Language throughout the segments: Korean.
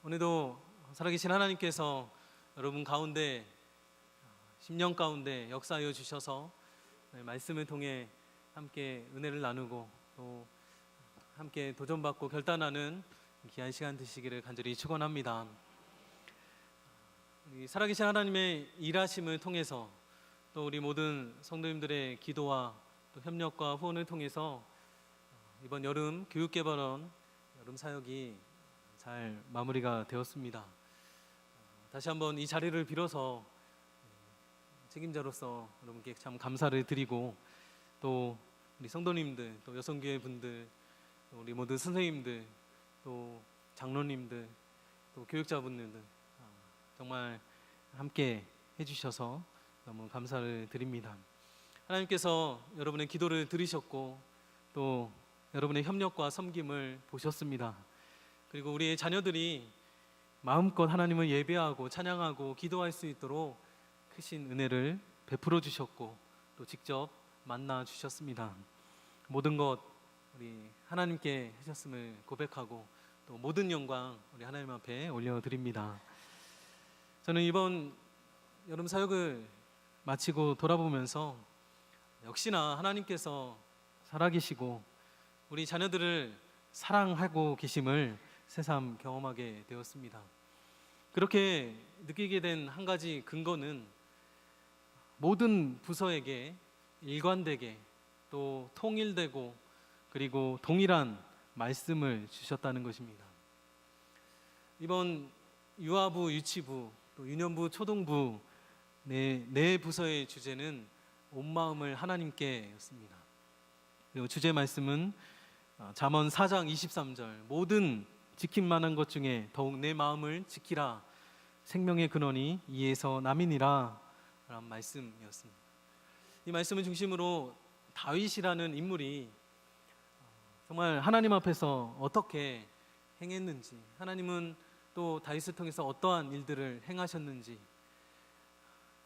오늘도 살아계신 하나님께서 여러분 가운데 10년 가운데 역사하여 주셔서 말씀을 통해 함께 은혜를 나누고 또 함께 도전받고 결단하는 귀한 시간 되시기를 간절히 축원합니다. 우리 살아계신 하나님의 일하심을 통해서 또 우리 모든 성도님들의 기도와 또 협력과 후원을 통해서 이번 여름 교육개발원 여름 사역이 잘 마무리가 되었습니다. 다시 한번 이 자리를 빌어서 책임자로서 여러분께 참 감사를 드리고 또 우리 성도님들 또 여성교회 분들 또 우리 모든 선생님들 또 장로님들 또 교육자분들 정말 함께 해주셔서 너무 감사를 드립니다. 하나님께서 여러분의 기도를 들으셨고 또 여러분의 협력과 섬김을 보셨습니다. 그리고 우리의 자녀들이 마음껏 하나님을 예배하고 찬양하고 기도할 수 있도록 크신 은혜를 베풀어 주셨고 또 직접 만나 주셨습니다. 모든 것 우리 하나님께 하셨음을 고백하고 또 모든 영광 우리 하나님 앞에 올려드립니다. 저는 이번 여름 사역을 마치고 돌아보면서 역시나 하나님께서 살아계시고 우리 자녀들을 사랑하고 계심을 새삼 경험하게 되었습니다. 그렇게 느끼게 된 한 가지 근거는 모든 부서에게 일관되게 또 통일되고 그리고 동일한 말씀을 주셨다는 것입니다. 이번 유아부, 유치부, 또 유년부, 초등부 네 부서의 주제는 온 마음을 하나님께였습니다. 그리고 주제 말씀은 잠언 4장 23절 모든 지킬 만한 것 중에 더욱 내 마음을 지키라 생명의 근원이 이에서 남이니라 라는 말씀이었습니다. 이 말씀을 중심으로 다윗이라는 인물이 정말 하나님 앞에서 어떻게 행했는지, 하나님은 또 다윗을 통해서 어떠한 일들을 행하셨는지,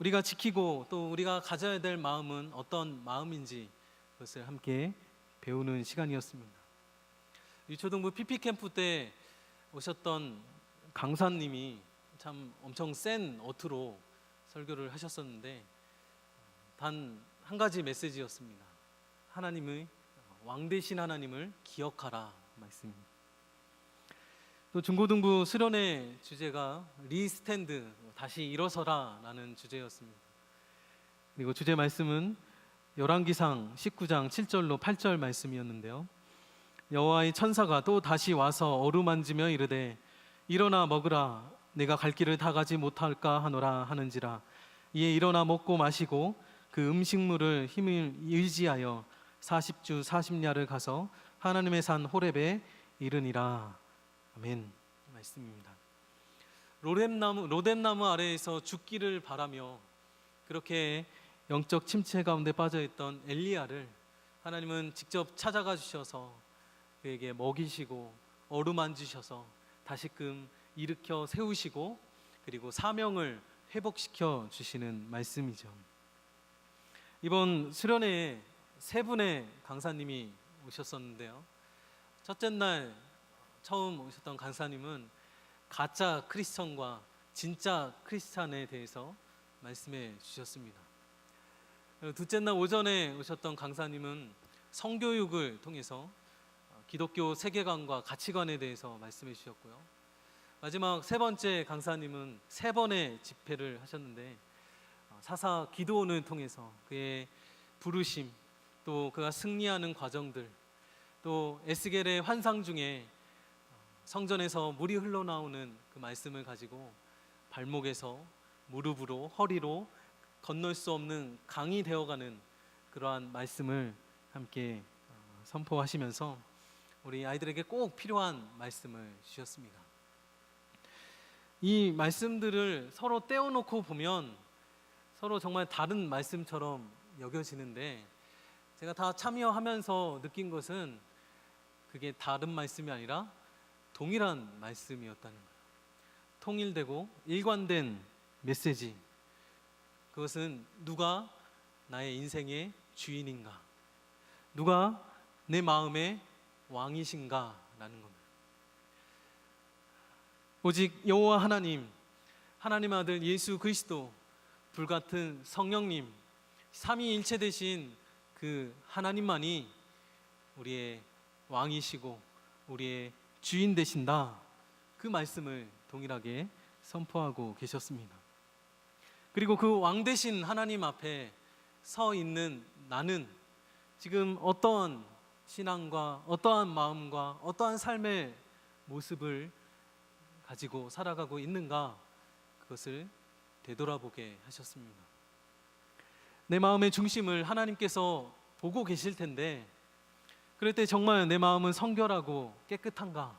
우리가 지키고 또 우리가 가져야 될 마음은 어떤 마음인지 그것을 함께 배우는 시간이었습니다. 유초등부 PP캠프 때 오셨던 강사님이 참 엄청 센 어투로 설교를 하셨었는데 단 한 가지 메시지였습니다. 하나님의 왕 되신 하나님을 기억하라 말씀입니다. 또 중고등부 수련회 주제가 리스탠드 다시 일어서라 라는 주제였습니다. 그리고 주제 말씀은 열왕기상 19장 7절로 8절 말씀이었는데요. 여호와의 천사가 또 다시 와서 어루만지며 이르되 일어나 먹으라 내가 갈 길을 다 가지 못할까 하노라 하는지라 이에 일어나 먹고 마시고 그 음식물을 힘을 의지하여 40주 40야를 가서 하나님의 산 호렙에 이르니라. 아멘. 말씀입니다. 로뎀나무 아래에서 죽기를 바라며 그렇게 영적 침체 가운데 빠져있던 엘리야를 하나님은 직접 찾아가 주셔서 그에게 먹이시고 어루만지셔서 다시금 일으켜 세우시고 그리고 사명을 회복시켜 주시는 말씀이죠. 이번 수련회에 세 분의 강사님이 오셨었는데요. 첫째 날 처음 오셨던 강사님은 가짜 크리스천과 진짜 크리스찬에 대해서 말씀해 주셨습니다. 둘째 날 오전에 오셨던 강사님은 성교육을 통해서 기독교 세계관과 가치관에 대해서 말씀해 주셨고요. 마지막 세 번째 강사님은 세 번의 집회를 하셨는데 사사 기드온을 통해서 그의 부르심 또 그가 승리하는 과정들 또 에스겔의 환상 중에 성전에서 물이 흘러나오는 그 말씀을 가지고 발목에서 무릎으로 허리로 건널 수 없는 강이 되어가는 그러한 말씀을 함께 선포하시면서 우리 아이들에게 꼭 필요한 말씀을 주셨습니다. 이 말씀들을 서로 떼어놓고 보면 서로 정말 다른 말씀처럼 여겨지는데 제가 다 참여하면서 느낀 것은 그게 다른 말씀이 아니라 동일한 말씀이었다는 거예요. 통일되고 일관된 메시지. 그것은 누가 나의 인생의 주인인가, 누가 내 마음의 왕이신가 라는 겁니다. 오직 여호와 하나님, 하나님 아들 예수 그리스도, 불같은 성령님, 삼위일체 되신 그 하나님만이 우리의 왕이시고 우리의 주인 되신다. 그 말씀을 동일하게 선포하고 계셨습니다. 그리고 그 왕 되신 하나님 앞에 서 있는 나는 지금 어떠한 신앙과 어떠한 마음과 어떠한 삶의 모습을 가지고 살아가고 있는가, 그것을 되돌아보게 하셨습니다. 내 마음의 중심을 하나님께서 보고 계실 텐데, 그럴 때 정말 내 마음은 성결하고 깨끗한가?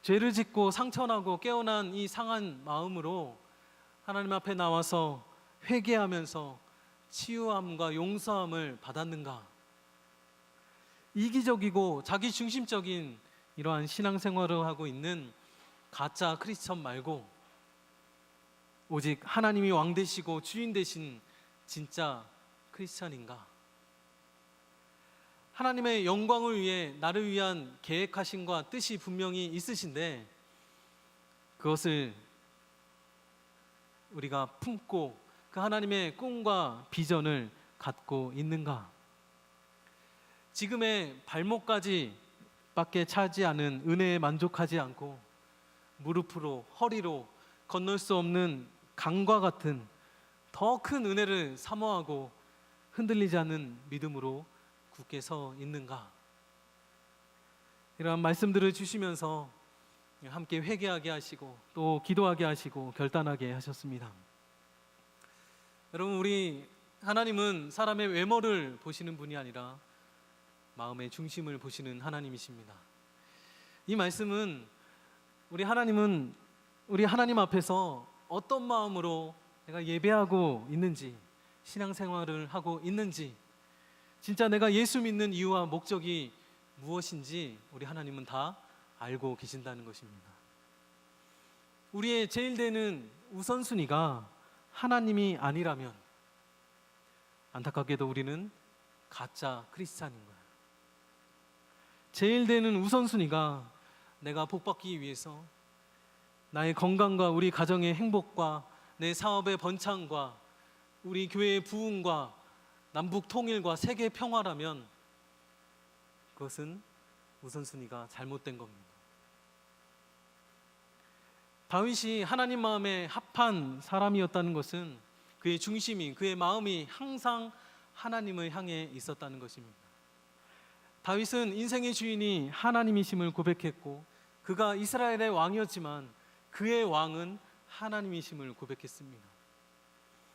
죄를 짓고 상처나고 깨어난 이 상한 마음으로 하나님 앞에 나와서 회개하면서 치유함과 용서함을 받았는가? 이기적이고 자기 중심적인 이러한 신앙생활을 하고 있는 가짜 크리스천 말고 오직 하나님이 왕 되시고 주인 되신 진짜 크리스천인가? 하나님의 영광을 위해 나를 위한 계획하심과 뜻이 분명히 있으신데, 그것을 우리가 품고 그 하나님의 꿈과 비전을 갖고 있는가? 지금의 발목까지 밖에 차지 않은 은혜에 만족하지 않고 무릎으로, 허리로 건널 수 없는 강과 같은 더 큰 은혜를 사모하고 흔들리지 않는 믿음으로 굳게 서 있는가? 이러한 말씀들을 주시면서 함께 회개하게 하시고 또 기도하게 하시고 결단하게 하셨습니다. 여러분, 우리 하나님은 사람의 외모를 보시는 분이 아니라 마음의 중심을 보시는 하나님이십니다. 이 말씀은 우리 하나님 앞에서 어떤 마음으로 내가 예배하고 있는지, 신앙생활을 하고 있는지, 진짜 내가 예수 믿는 이유와 목적이 무엇인지 우리 하나님은 다 알고 계신다는 것입니다. 우리의 제일 되는 우선순위가 하나님이 아니라면 안타깝게도 우리는 가짜 크리스찬인 거예요. 제일 되는 우선순위가 내가 복받기 위해서 나의 건강과 우리 가정의 행복과 내 사업의 번창과 우리 교회의 부흥과 남북 통일과 세계 평화라면 그것은 우선순위가 잘못된 겁니다. 다윗이 하나님 마음에 합한 사람이었다는 것은 그의 중심이, 그의 마음이 항상 하나님을 향해 있었다는 것입니다. 다윗은 인생의 주인이 하나님이심을 고백했고, 그가 이스라엘의 왕이었지만 그의 왕은 하나님이심을 고백했습니다.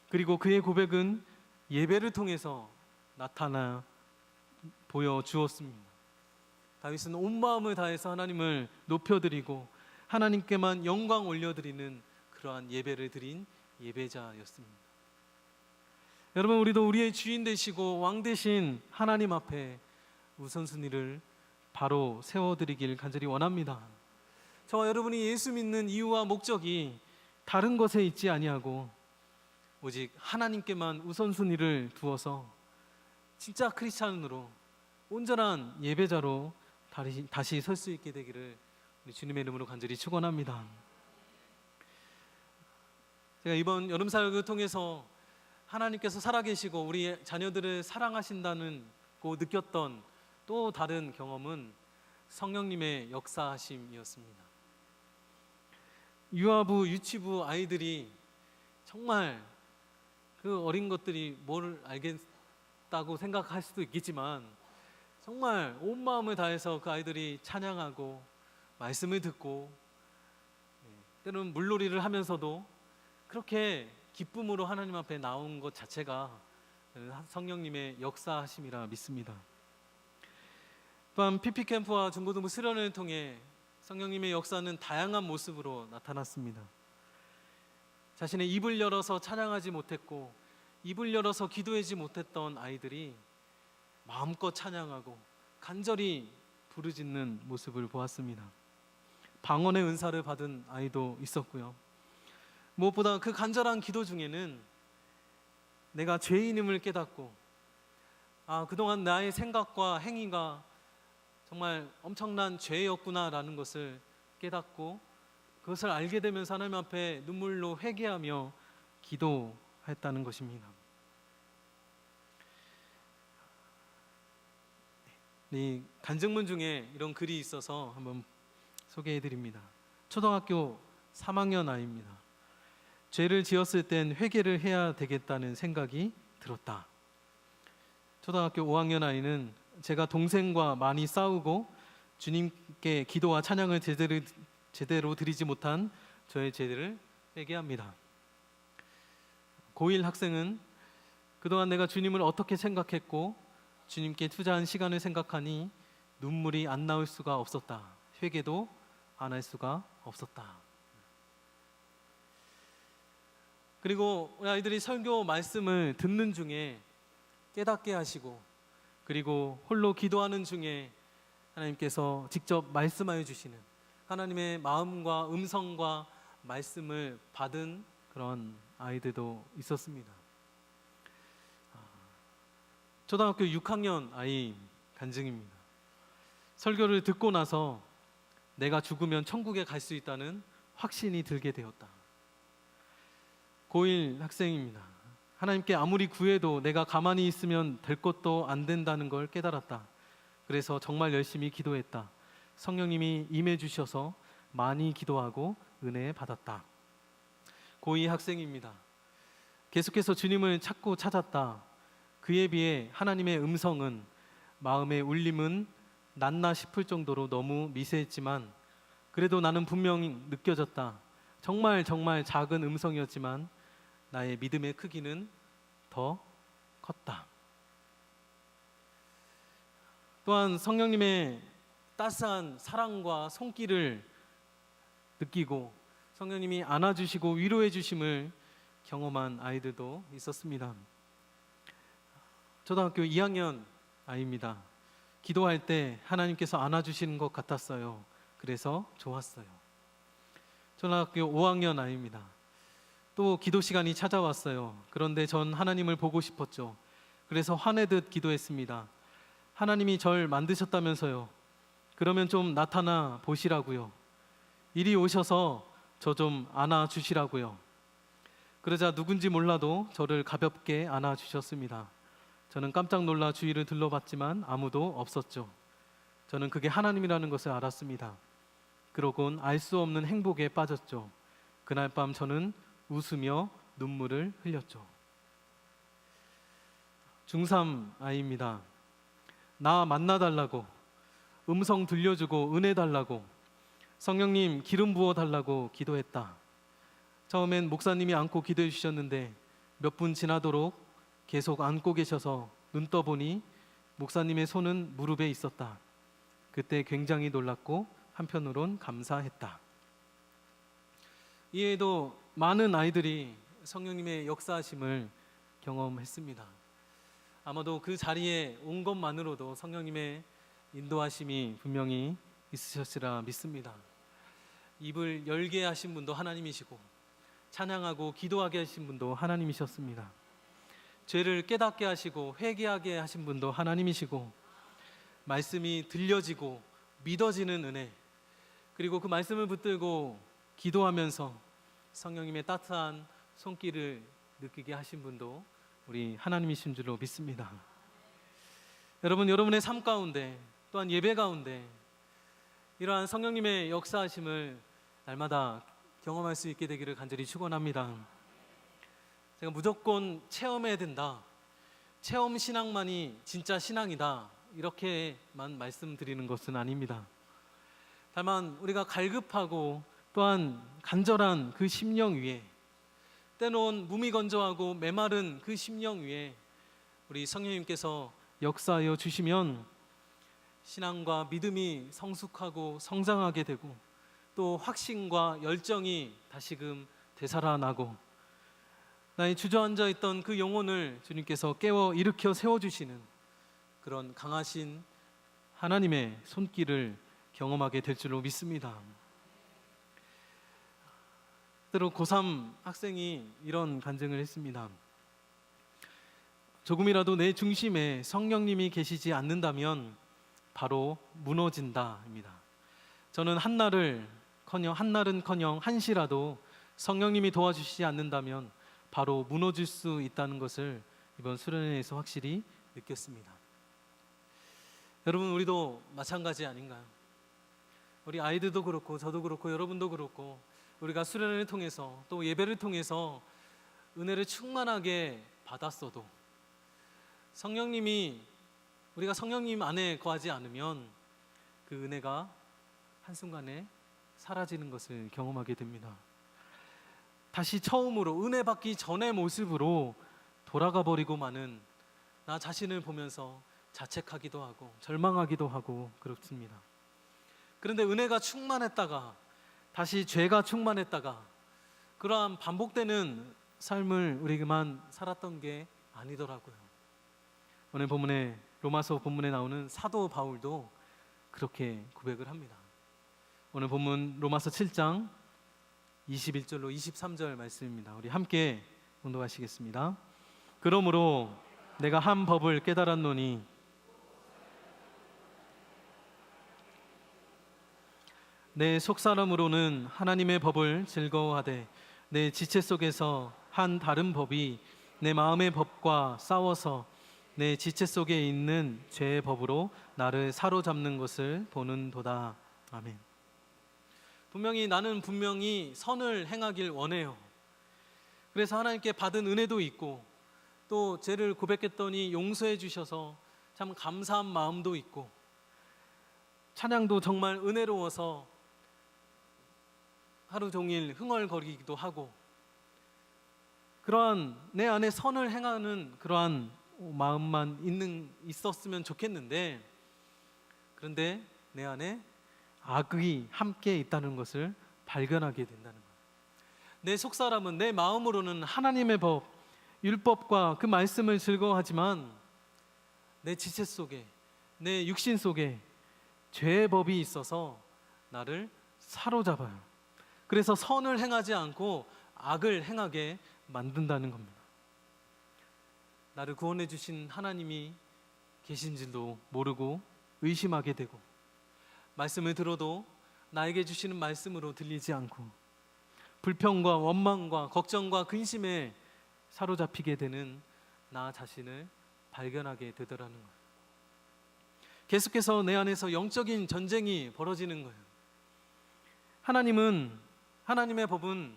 그리고 그의 고백은 예배를 통해서 나타나 보여주었습니다. 다윗은 온 마음을 다해서 하나님을 높여드리고 하나님께만 영광 올려드리는 그러한 예배를 드린 예배자였습니다. 여러분, 우리도 우리의 주인 되시고 왕 되신 하나님 앞에 우선순위를 바로 세워드리길 간절히 원합니다. 저와 여러분이 예수 믿는 이유와 목적이 다른 것에 있지 아니하고 오직 하나님께만 우선순위를 두어서 진짜 크리스찬으로, 온전한 예배자로 다시 설 수 있게 되기를 우리 주님의 이름으로 간절히 축원합니다. 제가 이번 여름 사역을 통해서 하나님께서 살아계시고 우리 자녀들을 사랑하신다는 고 느꼈던 또 다른 경험은 성령님의 역사하심이었습니다. 유아부, 유치부 아이들이 정말 그 어린 것들이 뭘 알겠다고 생각할 수도 있겠지만 정말 온 마음을 다해서 그 아이들이 찬양하고 말씀을 듣고 때로는 물놀이를 하면서도 그렇게 기쁨으로 하나님 앞에 나온 것 자체가 성령님의 역사하심이라 믿습니다. 또한 PP캠프와 중고등부 수련을 통해 성령님의 역사는 다양한 모습으로 나타났습니다. 자신의 입을 열어서 찬양하지 못했고 입을 열어서 기도하지 못했던 아이들이 마음껏 찬양하고 간절히 부르짖는 모습을 보았습니다. 방언의 은사를 받은 아이도 있었고요. 무엇보다 그 간절한 기도 중에는 내가 죄인임을 깨닫고 그동안 나의 생각과 행위가 정말 엄청난 죄였구나라는 것을 깨닫고 그것을 알게 되면서 하나님 앞에 눈물로 회개하며 기도했다는 것입니다. 이 간증문 중에 이런 글이 있어서 한번 소개해 드립니다. 초등학교 3학년 아이입니다. 죄를 지었을 땐 회개를 해야 되겠다는 생각이 들었다. 초등학교 5학년 아이는 제가 동생과 많이 싸우고 주님께 기도와 찬양을 제대로 드리지 못한 저의 죄를 회개합니다. 고1 학생은 그동안 내가 주님을 어떻게 생각했고 주님께 투자한 시간을 생각하니 눈물이 안 나올 수가 없었다. 회개도 안 할 수가 없었다. 그리고 우리 아이들이 설교 말씀을 듣는 중에 깨닫게 하시고 그리고 홀로 기도하는 중에 하나님께서 직접 말씀하여 주시는 하나님의 마음과 음성과 말씀을 받은 그런 아이들도 있었습니다. 초등학교 6학년 아이 간증입니다. 설교를 듣고 나서 내가 죽으면 천국에 갈 수 있다는 확신이 들게 되었다. 고1 학생입니다. 하나님께 아무리 구해도 내가 가만히 있으면 될 것도 안 된다는 걸 깨달았다. 그래서 정말 열심히 기도했다. 성령님이 임해 주셔서 많이 기도하고 은혜 받았다. 고2 학생입니다. 계속해서 주님을 찾고 찾았다. 그에 비해 하나님의 음성은 마음의 울림은 낫나 싶을 정도로 너무 미세했지만 그래도 나는 분명히 느껴졌다. 정말 작은 음성이었지만 나의 믿음의 크기는 더 컸다. 또한 성령님의 따스한 사랑과 손길을 느끼고 성령님이 안아주시고 위로해 주심을 경험한 아이들도 있었습니다. 초등학교 2학년 아이입니다. 기도할 때 하나님께서 안아주시는 것 같았어요. 그래서 좋았어요. 초등학교 5학년 아이입니다. 또 기도 시간이 찾아왔어요. 그런데 전 하나님을 보고 싶었죠. 그래서 화내듯 기도했습니다. 하나님이 절 만드셨다면서요. 그러면 좀 나타나 보시라고요. 이리 오셔서 저 좀 안아주시라고요. 그러자 누군지 몰라도 저를 가볍게 안아주셨습니다. 저는 깜짝 놀라 주위를 둘러봤지만 아무도 없었죠. 저는 그게 하나님이라는 것을 알았습니다. 그러곤 알 수 없는 행복에 빠졌죠. 그날 밤 저는 웃으며 눈물을 흘렸죠. 중3 아이입니다. 나 만나달라고, 음성 들려주고 은혜 달라고, 성령님 기름 부어달라고 기도했다. 처음엔 목사님이 안고 기도해 주셨는데 몇 분 지나도록 계속 안고 계셔서 눈 떠보니 목사님의 손은 무릎에 있었다. 그때 굉장히 놀랐고 한편으론 감사했다. 이외에도 많은 아이들이 성령님의 역사하심을 경험했습니다. 아마도 그 자리에 온 것만으로도 성령님의 인도하심이 분명히 있으셨으라 믿습니다. 입을 열게 하신 분도 하나님이시고 찬양하고 기도하게 하신 분도 하나님이셨습니다. 죄를 깨닫게 하시고 회개하게 하신 분도 하나님이시고 말씀이 들려지고 믿어지는 은혜, 그리고 그 말씀을 붙들고 기도하면서 성령님의 따뜻한 손길을 느끼게 하신 분도 우리 하나님이신 줄로 믿습니다. 여러분, 여러분의 삶 가운데 또한 예배 가운데 이러한 성령님의 역사하심을 날마다 경험할 수 있게 되기를 간절히 축원합니다. 제가 무조건 체험해야 된다, 체험 신앙만이 진짜 신앙이다, 이렇게만 말씀드리는 것은 아닙니다. 다만 우리가 갈급하고 또한 간절한 그 심령 위에, 때론 무미건조하고 메마른 그 심령 위에 우리 성령님께서 역사하여 주시면 신앙과 믿음이 성숙하고 성장하게 되고 또 확신과 열정이 다시금 되살아나고 나의 주저앉아 있던 그 영혼을 주님께서 깨워 일으켜 세워주시는 그런 강하신 하나님의 손길을 경험하게 될 줄로 믿습니다. 때로 고3 학생이 이런 간증을 했습니다. 조금이라도 내 중심에 성령님이 계시지 않는다면 바로 무너진다입니다. 저는 한날을 한날은커녕 한시라도 성령님이 도와주시지 않는다면 바로 무너질 수 있다는 것을 이번 수련회에서 확실히 느꼈습니다. 여러분, 우리도 마찬가지 아닌가요? 우리 아이들도 그렇고 저도 그렇고 여러분도 그렇고 우리가 수련회를 통해서 또 예배를 통해서 은혜를 충만하게 받았어도 우리가 성령님 안에 거하지 않으면 그 은혜가 한순간에 사라지는 것을 경험하게 됩니다. 다시 처음으로 은혜 받기 전의 모습으로 돌아가 버리고 마는 나 자신을 보면서 자책하기도 하고 절망하기도 하고 그렇습니다. 그런데 은혜가 충만했다가 다시 죄가 충만했다가 그러한 반복되는 삶을 우리만 살았던 게 아니더라고요. 오늘 본문에 로마서 본문에 나오는 사도 바울도 그렇게 고백을 합니다. 오늘 본문 로마서 7장 21절로 23절 말씀입니다. 우리 함께 공독하시겠습니다. 그러므로 내가 한 법을 깨달았노니 내 속사람으로는 하나님의 법을 즐거워하되 내 지체 속에서 한 다른 법이 내 마음의 법과 싸워서 내 지체 속에 있는 죄의 법으로 나를 사로잡는 것을 보는도다. 아멘. 나는 분명히 선을 행하길 원해요. 그래서 하나님께 받은 은혜도 있고 또 죄를 고백했더니 용서해 주셔서 참 감사한 마음도 있고 찬양도 정말 은혜로워서 하루 종일 흥얼거리기도 하고 그러한 내 안에 선을 행하는 그러한 마음만 있었으면 좋겠는데 그런데 내 안에 악이 함께 있다는 것을 발견하게 된다는 거예요. 내 속사람은 내 마음으로는 하나님의 법, 율법과 그 말씀을 즐거워하지만 내 지체 속에, 내 육신 속에 죄의 법이 있어서 나를 사로잡아요. 그래서 선을 행하지 않고 악을 행하게 만든다는 겁니다. 나를 구원해 주신 하나님이 계신지도 모르고 의심하게 되고 말씀을 들어도 나에게 주시는 말씀으로 들리지 않고 불평과 원망과 걱정과 근심에 사로잡히게 되는 나 자신을 발견하게 되더라는 거예요. 계속해서 내 안에서 영적인 전쟁이 벌어지는 거예요. 하나님의 법은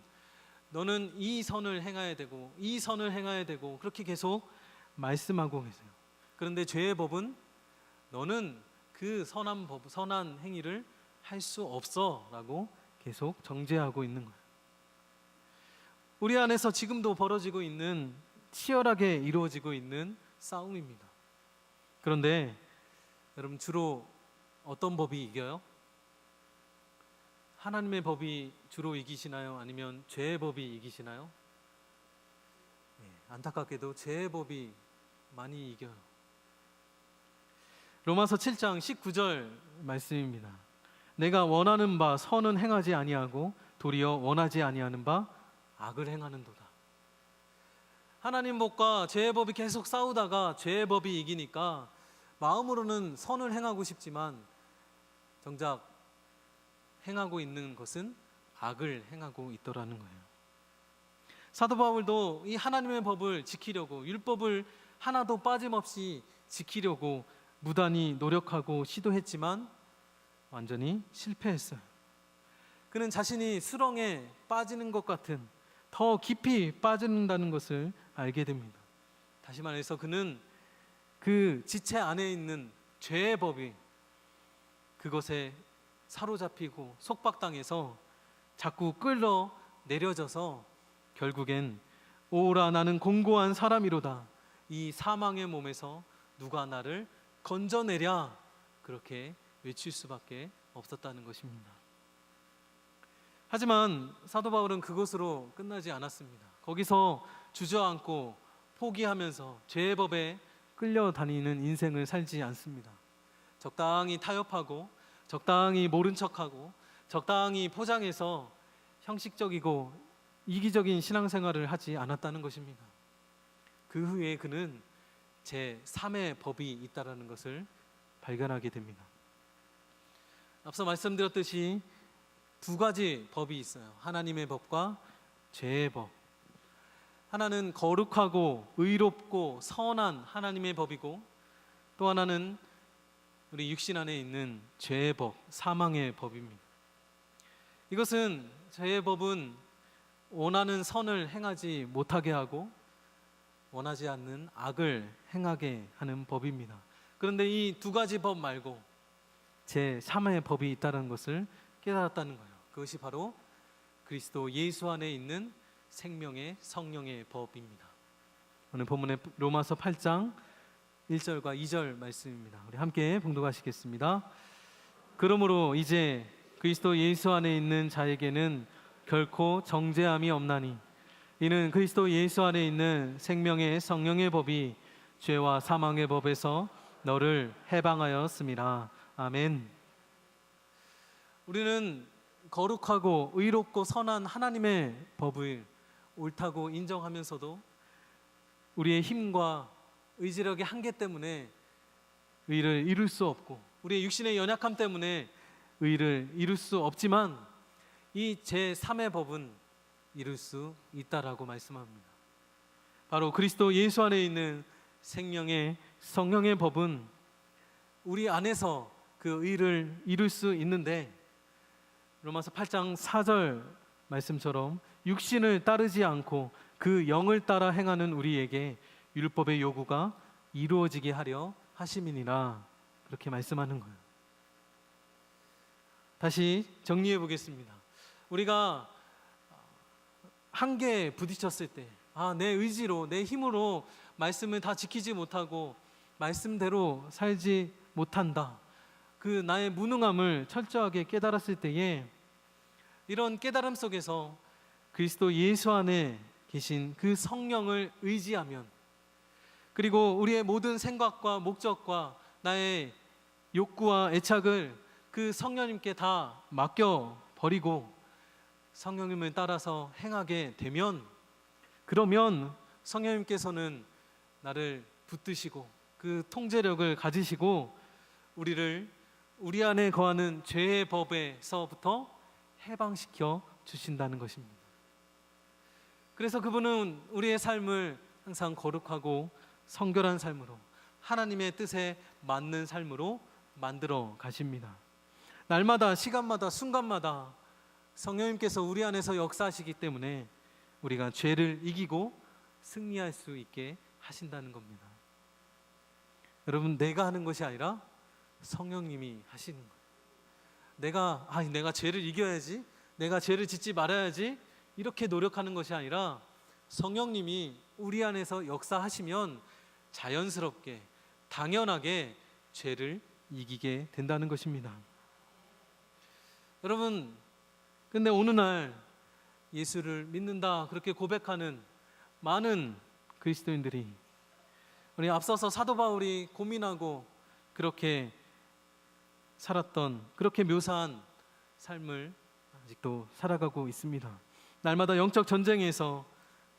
너는 이 선을 행해야 되고 이 선을 행해야 되고 그렇게 계속 말씀하고 계세요. 그런데 죄의 법은 너는 그 선한 행위를 할 수 없어 라고 계속 정죄하고 있는 거예요. 우리 안에서 지금도 벌어지고 있는 치열하게 이루어지고 있는 싸움입니다. 그런데 여러분 주로 어떤 법이 이겨요? 하나님의 법이 주로 이기시나요? 아니면 죄의 법이 이기시나요? 안타깝게도 죄의 법이 많이 이겨요. 로마서 7장 19절 말씀입니다. 내가 원하는 바 선은 행하지 아니하고 도리어 원하지 아니하는 바 악을 행하는도다. 하나님 법과 죄의 법이 계속 싸우다가 죄의 법이 이기니까 마음으로는 선을 행하고 싶지만 정작 행하고 있는 것은 악을 행하고 있더라는 거예요. 사도 바울도 이 하나님의 법을 지키려고 율법을 하나도 빠짐없이 지키려고 무단히 노력하고 시도했지만 완전히 실패했어요. 그는 자신이 수렁에 빠지는 것 같은 더 깊이 빠진다는 것을 알게 됩니다. 다시 말해서 그는 그 지체 안에 있는 죄의 법이 그것에 사로잡히고 속박당해서 자꾸 끌어 내려져서 결국엔 오라 나는 공고한 사람이로다 이 사망의 몸에서 누가 나를 건져내랴 그렇게 외칠 수밖에 없었다는 것입니다. 하지만 사도 바울은 그것으로 끝나지 않았습니다. 거기서 주저앉고 포기하면서 죄의 법에 끌려다니는 인생을 살지 않습니다. 적당히 타협하고 적당히 모른 척하고 적당히 포장해서 형식적이고 이기적인 신앙생활을 하지 않았다는 것입니다. 그 후에 그는 제3의 법이 있다는 것을 발견하게 됩니다. 앞서 말씀드렸듯이 두 가지 법이 있어요. 하나님의 법과 죄의 법. 하나는 거룩하고 의롭고 선한 하나님의 법이고, 또 하나는 우리 육신 안에 있는 죄의 법, 사망의 법입니다. 이것은 죄의 법은 원하는 선을 행하지 못하게 하고 원하지 않는 악을 행하게 하는 법입니다. 그런데 이 두 가지 법 말고 제3의 법이 있다는 것을 깨달았다는 거예요. 그것이 바로 그리스도 예수 안에 있는 생명의 성령의 법입니다. 오늘 본문의 로마서 8장 1절과 2절 말씀입니다. 우리 함께 봉독하시겠습니다. 그러므로 이제 그리스도 예수 안에 있는 자에게는 결코 정죄함이 없나니 이는 그리스도 예수 안에 있는 생명의 성령의 법이 죄와 사망의 법에서 너를 해방하였음이라. 아멘. 우리는 거룩하고 의롭고 선한 하나님의 법을 옳다고 인정하면서도 우리의 힘과 의지력의 한계 때문에 의를 이룰 수 없고, 우리의 육신의 연약함 때문에 의를 이룰 수 없지만 이 제3의 법은 이룰 수 있다라고 말씀합니다. 바로 그리스도 예수 안에 있는 생명의 성령의 법은 우리 안에서 그 의를 이룰 수 있는데, 로마서 8장 4절 말씀처럼 육신을 따르지 않고 그 영을 따라 행하는 우리에게 율법의 요구가 이루어지게 하려 하심이니라, 그렇게 말씀하는 거예요. 다시 정리해 보겠습니다. 우리가 한계에 부딪혔을 때, 내 의지로, 내 힘으로 말씀을 다 지키지 못하고 말씀대로 살지 못한다, 그 나의 무능함을 철저하게 깨달았을 때에, 이런 깨달음 속에서 그리스도 예수 안에 계신 그 성령을 의지하면, 그리고 우리의 모든 생각과 목적과 나의 욕구와 애착을 그 성령님께 다 맡겨버리고 성령님을 따라서 행하게 되면, 그러면 성령님께서는 나를 붙드시고 그 통제력을 가지시고 우리를 우리 안에 거하는 죄의 법에서부터 해방시켜 주신다는 것입니다. 그래서 그분은 우리의 삶을 항상 거룩하고 성결한 삶으로, 하나님의 뜻에 맞는 삶으로 만들어 가십니다. 날마다, 시간마다, 순간마다 성령님께서 우리 안에서 역사하시기 때문에 우리가 죄를 이기고 승리할 수 있게 하신다는 겁니다. 여러분, 내가 하는 것이 아니라 성령님이 하시는 거예요. 내가 죄를 이겨야지, 내가 죄를 짓지 말아야지, 이렇게 노력하는 것이 아니라 성령님이 우리 안에서 역사하시면 자연스럽게, 당연하게 죄를 이기게 된다는 것입니다. 여러분, 근데 어느 날 예수를 믿는다 그렇게 고백하는 많은 그리스도인들이, 우리 앞서서 사도 바울이 고민하고 그렇게 살았던, 그렇게 묘사한 삶을 아직도 살아가고 있습니다. 날마다 영적 전쟁에서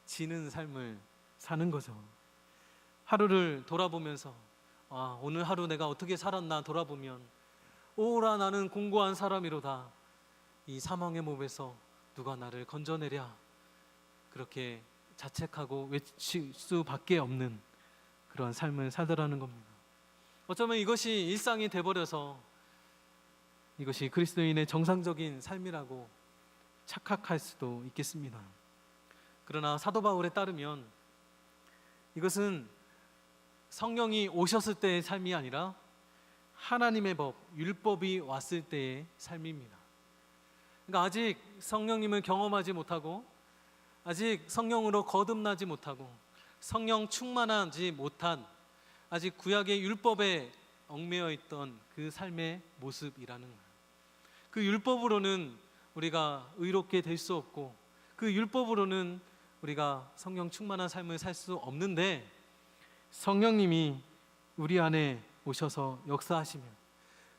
지는 삶을 사는 거죠. 하루를 돌아보면서 오늘 하루 내가 어떻게 살았나 돌아보면, 오라 나는 공고한 사람이로다, 이 사망의 몸에서 누가 나를 건져내랴, 그렇게 자책하고 외칠 수밖에 없는 그러한 삶을 살더라는 겁니다. 어쩌면 이것이 일상이 돼버려서 이것이 그리스도인의 정상적인 삶이라고 착각할 수도 있겠습니다. 그러나 사도 바울에 따르면 이것은 성령이 오셨을 때의 삶이 아니라 하나님의 법, 율법이 왔을 때의 삶입니다. 그러니까 아직 성령님을 경험하지 못하고, 아직 성령으로 거듭나지 못하고, 성령 충만하지 못한, 아직 구약의 율법에 얽매여 있던 그 삶의 모습이라는 거예요. 그 율법으로는 우리가 의롭게 될 수 없고, 그 율법으로는 우리가 성령 충만한 삶을 살 수 없는데, 성령님이 우리 안에 오셔서 역사하시면,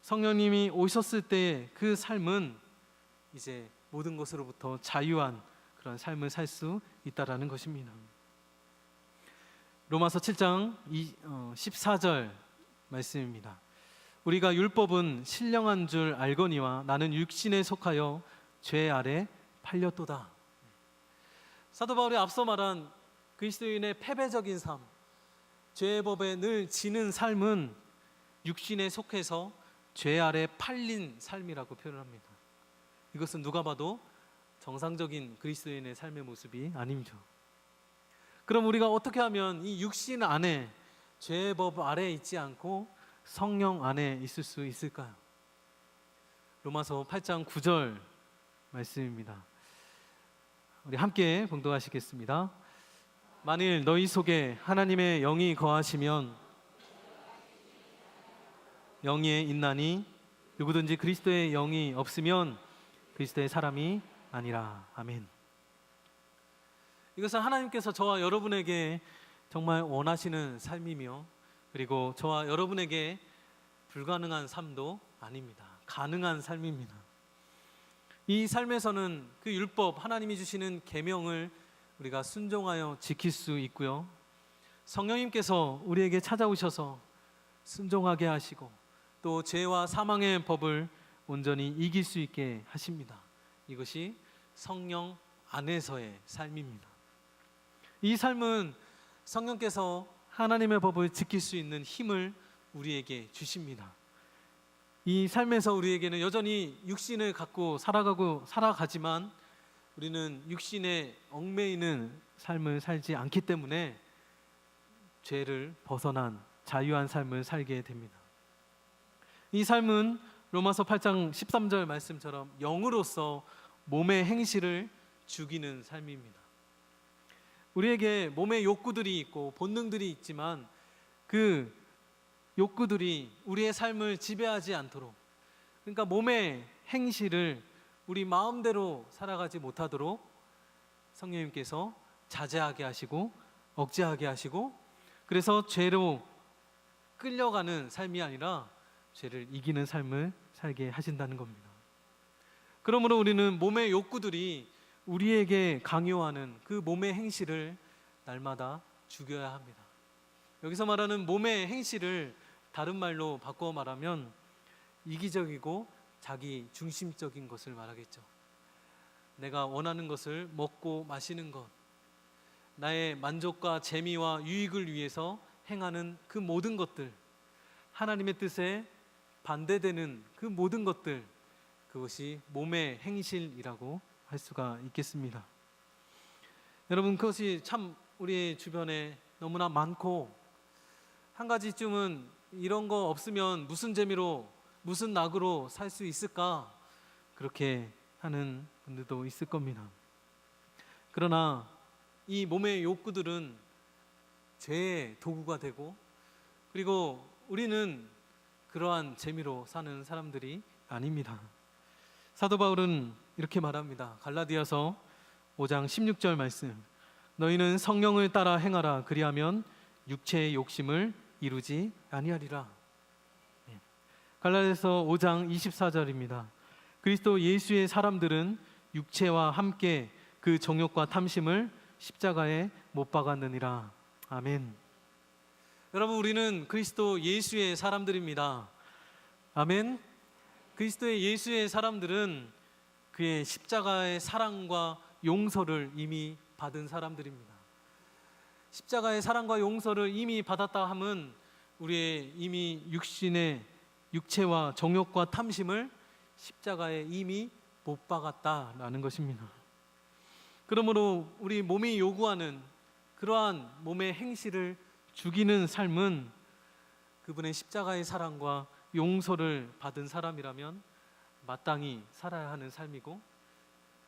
성령님이 오셨을 때의 그 삶은 이제 모든 것으로부터 자유한 그런 삶을 살 수 있다라는 것입니다. 로마서 7장 14절 말씀입니다. 우리가 율법은 신령한 줄 알거니와 나는 육신에 속하여 죄 아래 팔렸도다. 사도 바울이 앞서 말한 그리스도인의 패배적인 삶, 죄의 법에 늘 지는 삶은 육신에 속해서 죄 아래 팔린 삶이라고 표현합니다. 이것은 누가 봐도 정상적인 그리스도인의 삶의 모습이 아니죠. 그럼 우리가 어떻게 하면 이 육신 안에, 죄의 법 아래에 있지 않고 성령 안에 있을 수 있을까요? 로마서 8장 9절 말씀입니다. 우리 함께 봉독하시겠습니다. 만일 너희 속에 하나님의 영이 거하시면 영이 있나니 누구든지 그리스도의 영이 없으면 그리스도의 사람이 아니라. 아멘. 이것은 하나님께서 저와 여러분에게 정말 원하시는 삶이며, 그리고 저와 여러분에게 불가능한 삶도 아닙니다. 가능한 삶입니다. 이 삶에서는 그 율법, 하나님이 주시는 계명을 우리가 순종하여 지킬 수 있고요, 성령님께서 우리에게 찾아오셔서 순종하게 하시고 또 죄와 사망의 법을 온전히 이길 수 있게 하십니다. 이것이 성령 안에서의 삶입니다. 이 삶은 성령께서 하나님의 법을 지킬 수 있는 힘을 우리에게 주십니다. 이 삶에서 우리에게는 여전히 육신을 갖고 살아가지만 우리는 육신에 얽매이는 삶을 살지 않기 때문에 죄를 벗어난 자유한 삶을 살게 됩니다. 이 삶은 로마서 8장 13절 말씀처럼 영으로서 몸의 행실을 죽이는 삶입니다. 우리에게 몸의 욕구들이 있고 본능들이 있지만 그 욕구들이 우리의 삶을 지배하지 않도록, 그러니까 몸의 행실을 우리 마음대로 살아가지 못하도록 성령님께서 자제하게 하시고 억제하게 하시고, 그래서 죄로 끌려가는 삶이 아니라 죄를 이기는 삶을 살게 하신다는 겁니다. 그러므로 우리는 몸의 욕구들이 우리에게 강요하는 그 몸의 행실을 날마다 죽여야 합니다. 여기서 말하는 몸의 행실을 다른 말로 바꿔 말하면 이기적이고 자기 중심적인 것을 말하겠죠. 내가 원하는 것을 먹고 마시는 것, 나의 만족과 재미와 유익을 위해서 행하는 그 모든 것들, 하나님의 뜻에 반대되는 그 모든 것들, 그것이 몸의 행실이라고 할 수가 있겠습니다. 여러분, 그것이 참 우리 주변에 너무나 많고, 한 가지쯤은 이런 거 없으면 무슨 재미로, 무슨 낙으로 살 수 있을까, 그렇게 하는 분들도 있을 겁니다. 그러나 이 몸의 욕구들은 죄의 도구가 되고, 그리고 우리는 그러한 재미로 사는 사람들이 아닙니다. 사도 바울은 이렇게 말합니다. 갈라디아서 5장 16절 말씀, 너희는 성령을 따라 행하라. 그리하면 육체의 욕심을 이루지 아니하리라. 갈라디아서 5장 24절입니다. 그리스도 예수의 사람들은 육체와 함께 그 정욕과 탐심을 십자가에 못 박았느니라. 아멘. 여러분, 우리는 그리스도 예수의 사람들입니다. 아멘. 그리스도의 예수의 사람들은 그의 십자가의 사랑과 용서를 이미 받은 사람들입니다. 십자가의 사랑과 용서를 이미 받았다 함은 우리의 이미 육체와 정욕과 탐심을 십자가에 이미 못 박았다라는 것입니다. 그러므로 우리 몸이 요구하는 그러한 몸의 행실을 죽이는 삶은 그분의 십자가의 사랑과 용서를 받은 사람이라면 마땅히 살아야 하는 삶이고,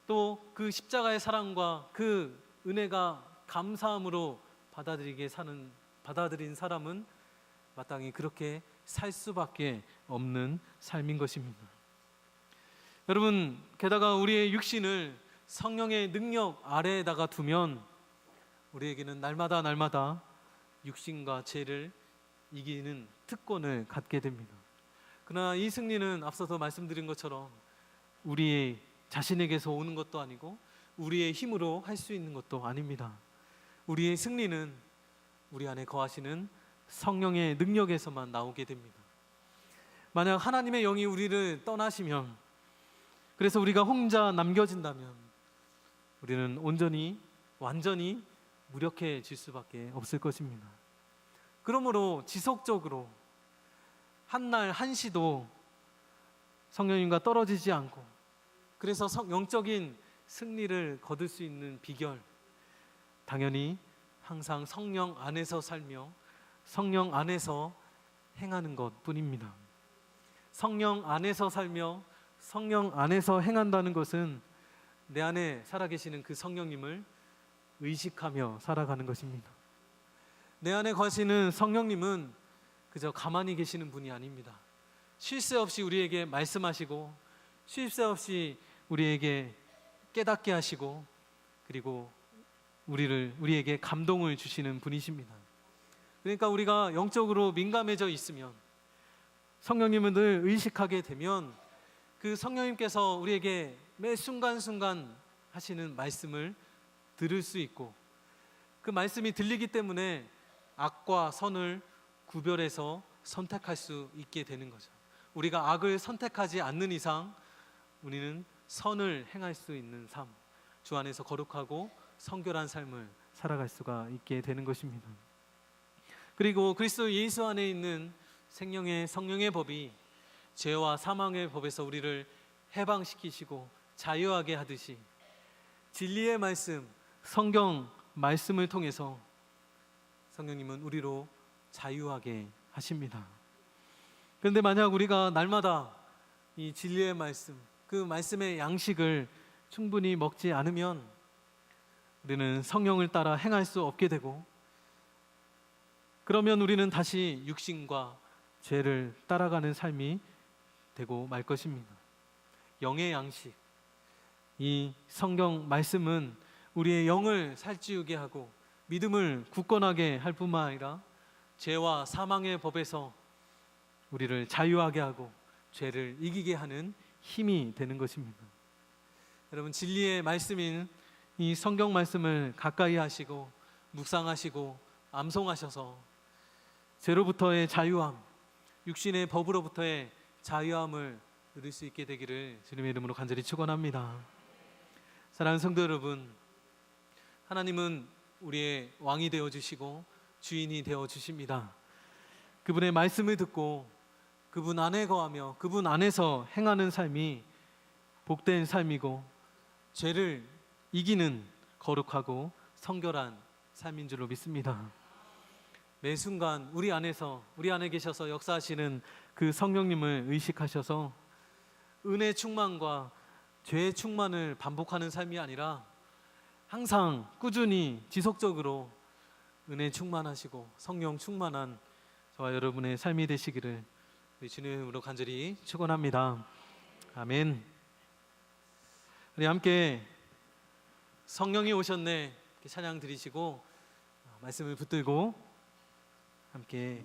또 그 십자가의 사랑과 그 은혜가 감사함으로 받아들인 사람은 마땅히 그렇게 살 수밖에 없는 삶인 것입니다. 여러분, 게다가 우리의 육신을 성령의 능력 아래에다가 두면 우리에게는 날마다 육신과 죄를 이기는 특권을 갖게 됩니다. 그러나 이 승리는 앞서서 말씀드린 것처럼 우리의 자신에게서 오는 것도 아니고 우리의 힘으로 할 수 있는 것도 아닙니다. 우리의 승리는 우리 안에 거하시는 성령의 능력에서만 나오게 됩니다. 만약 하나님의 영이 우리를 떠나시면 그래서 우리가 혼자 남겨진다면 우리는 온전히 완전히 무력해질 수밖에 없을 것입니다. 그러므로 지속적으로 한날 한시도 성령님과 떨어지지 않고, 그래서 영적인 승리를 거둘 수 있는 비결, 당연히 항상 성령 안에서 살며 성령 안에서 행하는 것뿐입니다. 성령 안에서 살며 성령 안에서 행한다는 것은 내 안에 살아계시는 그 성령님을 의식하며 살아가는 것입니다. 내 안에 거하시는 성령님은 그저 가만히 계시는 분이 아닙니다. 쉴 새 없이 우리에게 말씀하시고, 쉴 새 없이 우리에게 깨닫게 하시고, 그리고 우리에게 감동을 주시는 분이십니다. 그러니까 우리가 영적으로 민감해져 있으면, 성령님을 늘 의식하게 되면 그 성령님께서 우리에게 매 순간순간 하시는 말씀을 들을 수 있고, 그 말씀이 들리기 때문에 악과 선을 구별해서 선택할 수 있게 되는 거죠. 우리가 악을 선택하지 않는 이상 우리는 선을 행할 수 있는 삶, 주 안에서 거룩하고 성결한 삶을 살아갈 수가 있게 되는 것입니다. 그리고 그리스도 예수 안에 있는 생명의 성령의 법이 죄와 사망의 법에서 우리를 해방시키시고 자유하게 하듯이, 진리의 말씀, 성경 말씀을 통해서 성령님은 우리로 자유하게 하십니다. 그런데 만약 우리가 날마다 이 진리의 말씀, 그 말씀의 양식을 충분히 먹지 않으면 우리는 성령을 따라 행할 수 없게 되고, 그러면 우리는 다시 육신과 죄를 따라가는 삶이 되고 말 것입니다. 영의 양식, 이 성경 말씀은 우리의 영을 살찌우게 하고 믿음을 굳건하게 할 뿐만 아니라 죄와 사망의 법에서 우리를 자유하게 하고 죄를 이기게 하는 힘이 되는 것입니다. 여러분, 진리의 말씀인 이 성경 말씀을 가까이 하시고 묵상하시고 암송하셔서 죄로부터의 자유함, 육신의 법으로부터의 자유함을 누릴 수 있게 되기를 주님의 이름으로 간절히 축원합니다. 사랑하는 성도 여러분, 하나님은 우리의 왕이 되어 주시고 주인이 되어 주십니다. 그분의 말씀을 듣고 그분 안에 거하며 그분 안에서 행하는 삶이 복된 삶이고 죄를 이기는 거룩하고 성결한 삶인 줄로 믿습니다. 매 순간 우리 안에 계셔서 역사하시는 그 성령님을 의식하셔서 은혜 충만과 죄의 충만을 반복하는 삶이 아니라 항상 꾸준히 지속적으로 은혜 충만하시고 성령 충만한 저와 여러분의 삶이 되시기를 우리 주님으로 간절히 축원합니다. 아멘. 우리 함께 성령이 오셨네 찬양 드리시고 말씀을 붙들고 함께